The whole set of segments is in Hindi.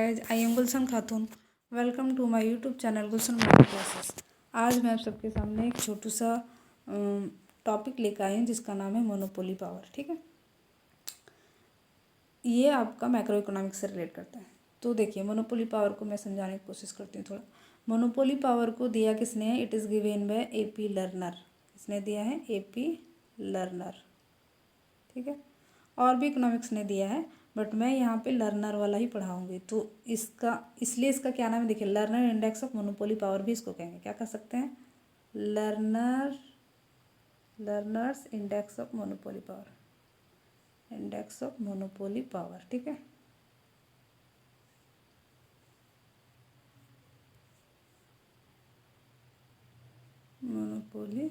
Guys, I am Gulshan Khatoon. Welcome to my YouTube channel Gulshan model classes. आज मैं आप सबके सामने एक छोटू सा टॉपिक लेकर आई हूँ जिसका नाम है मोनोपोली पावर। ठीक है, ये आपका मैक्रो इकोनॉमिक्स से रिलेट करता है। तो देखिए, मोनोपोली पावर को मैं समझाने की कोशिश करती हूँ थोड़ा। मोनोपोली पावर को दिया किसने है? It is given by AP learner. किसने दिया है? AP learner. ठीक है, और भी इकोनॉमिक्स ने दिया है, बट मैं यहाँ पे लर्नर वाला ही पढ़ाऊँगी। तो इसलिए इसका क्या नाम है? देखिए, learner index of monopoly power भी इसको कहेंगे। क्या कह सकते हैं? Learners index of monopoly power. Index of monopoly power. ठीक है, मोनोपोली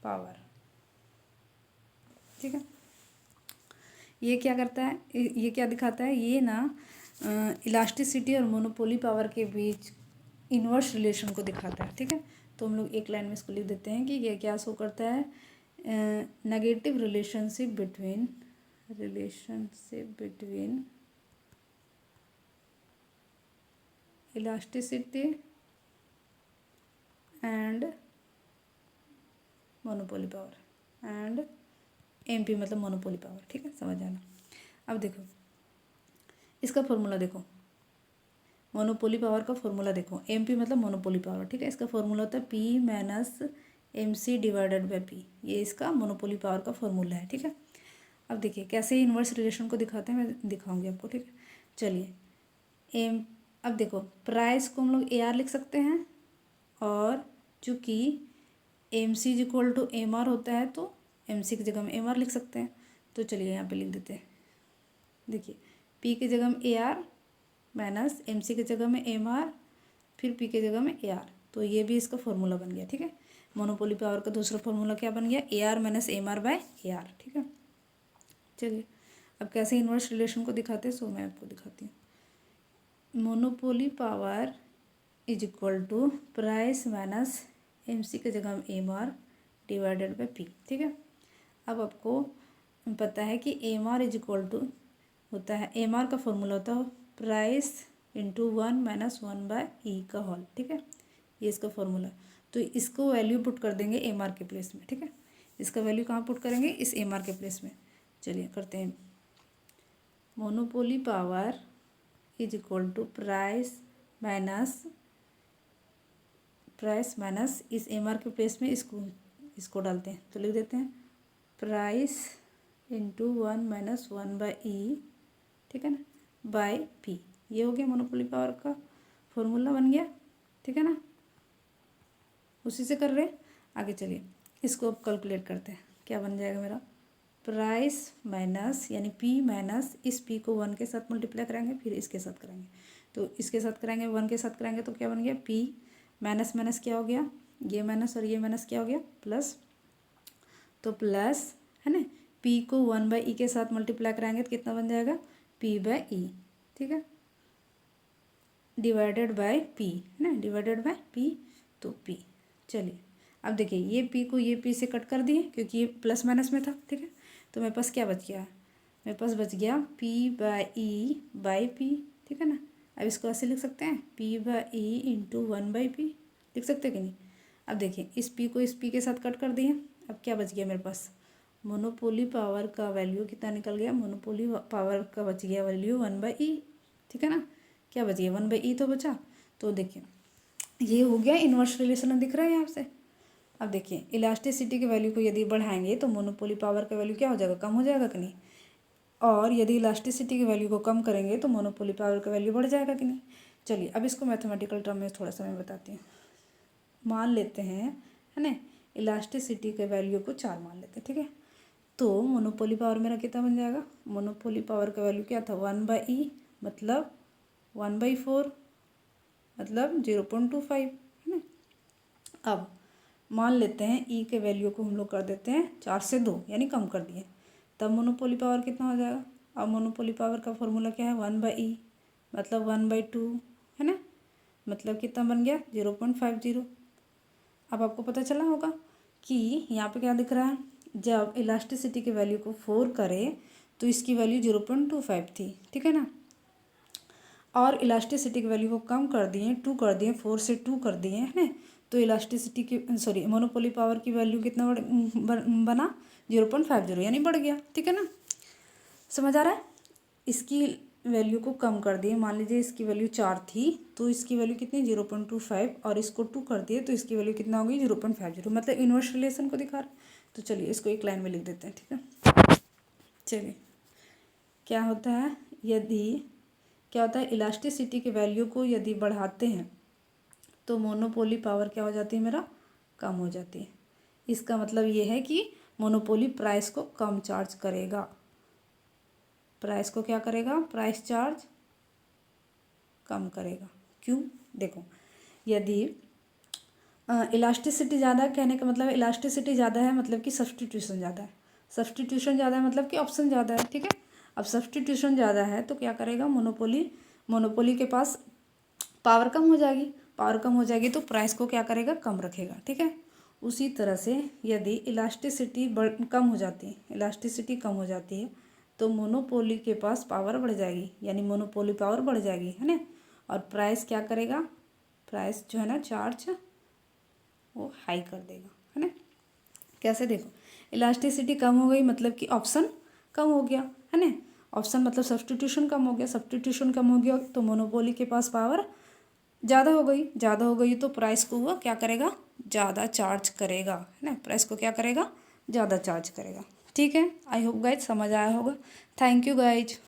पावर। ठीक है, ये क्या करता है? ये क्या दिखाता है? ये ना इलास्टिसिटी और मोनोपोली पावर के बीच इन्वर्स रिलेशन को दिखाता है। ठीक है, तो हम लोग एक लाइन में इसको लिख देते हैं कि ये क्या शो करता है? Negative relationship between elasticity and monopoly power and MP मतलब मोनोपोली पावर। ठीक है, समझ आना। अब देखो इसका फॉर्मूला देखो, मोनोपोली पावर का फॉर्मूला देखो। MP मतलब मोनोपोली पावर। ठीक है, इसका फॉर्मूला होता है P minus MC divided by P। ये इसका मोनोपोली पावर का फॉर्मूला है। ठीक है, अब देखिए कैसे इन्वर्स रिलेशन को दिखाते हैं, मैं दिखाऊंगी आपको। ठीक है, चलिए अब देखो, प्राइस को हम लोग AR लिख सकते हैं, और चूँकि MC is equal to MR होता है तो MC की जगह हम MR लिख सकते हैं। तो चलिए यहाँ पे लिख देते हैं। देखिए, P की जगह में AR माइनस MC की जगह में MR, फिर P की जगह में AR। तो ये भी इसका फॉर्मूला बन गया। ठीक है, मोनोपोली पावर का दूसरा फॉर्मूला क्या बन गया? AR minus MR by AR। ठीक है, चलिए अब कैसे इन्वर्स रिलेशन को दिखाते हैं सो मैं आपको दिखाती हूँ। Monopoly power is equal to price minus MC की जगह में MR डिवाइडेड बाई P। ठीक है, अब आपको पता है कि MR इज इक्वल टू होता है, MR का फॉर्मूला होता है price into 1 minus 1 by E का होल। ठीक है, ये इसका फॉर्मूला। तो इसको वैल्यू पुट कर देंगे MR के प्लेस में। ठीक है, इसका वैल्यू कहाँ पुट करेंगे? इस MR के प्लेस में। चलिए करते हैं। Monopoly power is equal to price minus इस MR के प्लेस में इसको डालते हैं। तो लिख देते हैं price into 1 minus 1 by E। ठीक है ना, बाय P। ये हो गया मोनोपोली पावर का फॉर्मूला बन गया। ठीक है ना, उसी से कर रहे हैं। आगे चलिए इसको अब कैलकुलेट करते हैं। क्या बन जाएगा मेरा? प्राइस माइनस यानी P माइनस इस P को 1 के साथ मल्टीप्लाई कराएंगे, फिर इसके साथ कराएंगे। तो इसके साथ कराएंगे, 1 के साथ कराएंगे, तो क्या बन गया? P माइनस माइनस क्या हो गया? ये माइनस और ये माइनस क्या हो गया? प्लस। तो प्लस है ना, P को 1 बाई E के साथ मल्टीप्लाई कराएंगे तो कितना बन जाएगा? P by E। ठीक है, डिवाइडेड बाय P है ना, डिवाइडेड बाय P, तो P। चलिए अब देखिए, ये P को ये P से कट कर दिए क्योंकि ये प्लस माइनस में था। ठीक है, तो मेरे पास क्या बच गया? मेरे पास बच गया P by E by P। ठीक है ना, अब इसको ऐसे लिख सकते हैं P by E into 1 by P। लिख सकते हैं कि नहीं? अब देखिए, इस P को इस P के साथ कट कर दिए। अब क्या बच गया मेरे पास? मोनोपोली पावर का वैल्यू कितना निकल गया? मोनोपोली पावर का बच गया वैल्यू 1 बाई E। ठीक है ना, क्या बच गया? 1 बाई E तो बचा। तो देखिए ये हो गया इन्वर्स रिलेशन, दिख रहा है यहाँ से। अब देखिए, इलास्टिसिटी की वैल्यू को यदि बढ़ाएंगे तो मोनोपोली पावर का वैल्यू क्या हो जाएगा? कम हो जाएगा कि नहीं? और यदि इलास्टिसिटी की वैल्यू को कम करेंगे तो मोनोपोली पावर का वैल्यू बढ़ जाएगा कि नहीं? चलिए अब इसको मैथमेटिकल टर्म में थोड़ा सा मैं बताती हूँ। मान लेते हैं, है ना, इलास्टिसिटी के वैल्यू को 4 मान लेते हैं। ठीक है, तो मोनोपोली पावर मेरा कितना बन जाएगा? मोनोपोली पावर का वैल्यू क्या था? 1 बाई E मतलब 1/4 मतलब 0.25 है ना। अब मान लेते हैं E के वैल्यू को हम लोग कर देते हैं 4 से 2 यानी कम कर दिए, तब मोनोपोली पावर कितना हो जाएगा? अब मोनोपोली पावर का फॉर्मूला क्या है? 1 बाई E मतलब 1/2 है ना, मतलब कितना बन गया? 0.50। अब आपको पता चला होगा कि यहाँ पे क्या दिख रहा है? जब इलास्टिसिटी की वैल्यू को 4 करें तो इसकी वैल्यू 0.25 थी। ठीक है ना, और इलास्टिसिटी की वैल्यू को कम कर दिए, 2 कर दिए, 4 से 2 कर दिए हैं, तो इलास्टिसिटी की मोनोपोली पावर की वैल्यू कितना बना 0.50, यानी बढ़ गया। ठीक है ना, समझ आ रहा है। इसकी वैल्यू को कम कर दिए, मान लीजिए इसकी वैल्यू 4 थी तो इसकी वैल्यू कितनी 0.25, और इसको 2 कर दिए तो इसकी वैल्यू कितना होगी 0.50, मतलब इनवर्स रिलेशन को दिखा रहा है। तो चलिए इसको एक लाइन में लिख देते हैं। ठीक है, चलिए क्या होता है, क्या होता है इलास्टिसिटी की वैल्यू को यदि बढ़ाते हैं तो मोनोपोली पावर क्या हो जाती है, मेरा कम हो जाती है। इसका मतलब ये है कि मोनोपोली प्राइस को कम चार्ज करेगा। प्राइस को क्या करेगा, प्राइस चार्ज कम करेगा। क्यों, देखो यदि इलास्टिसिटी ज़्यादा, कहने का मतलब इलास्टिसिटी ज़्यादा है मतलब कि सब्स्टिट्यूशन ज़्यादा है, सब्स्टिट्यूशन ज़्यादा है मतलब कि ऑप्शन ज़्यादा है। ठीक है, अब सब्स्टिट्यूशन ज़्यादा है तो क्या करेगा, मोनोपोली के पास पावर कम हो जाएगी, पावर कम हो जाएगी तो प्राइस को क्या करेगा, कम रखेगा। ठीक है, उसी तरह से यदि इलास्टिसिटी कम हो जाती है, इलास्टिसिटी कम हो जाती है तो मोनोपोली के पास पावर बढ़ जाएगी, यानी मोनोपोली पावर बढ़ जाएगी, है ना। और प्राइस क्या करेगा, प्राइस जो है ना चार्ज वो हाई कर देगा, है ना। कैसे, देखो इलास्टिसिटी कम हो गई मतलब कि ऑप्शन कम हो गया, है ना। ऑप्शन मतलब सब्स्टिट्यूशन कम हो गया, सब्स्टिट्यूशन कम हो गया तो मोनोपोली के पास पावर ज़्यादा हो गई, ज़्यादा हो गई तो प्राइस को वो क्या करेगा, ज़्यादा चार्ज करेगा, है ना। प्राइस को क्या करेगा, ज़्यादा चार्ज करेगा। ठीक है, आई होप गाइज समझ आया होगा। Thank you guys.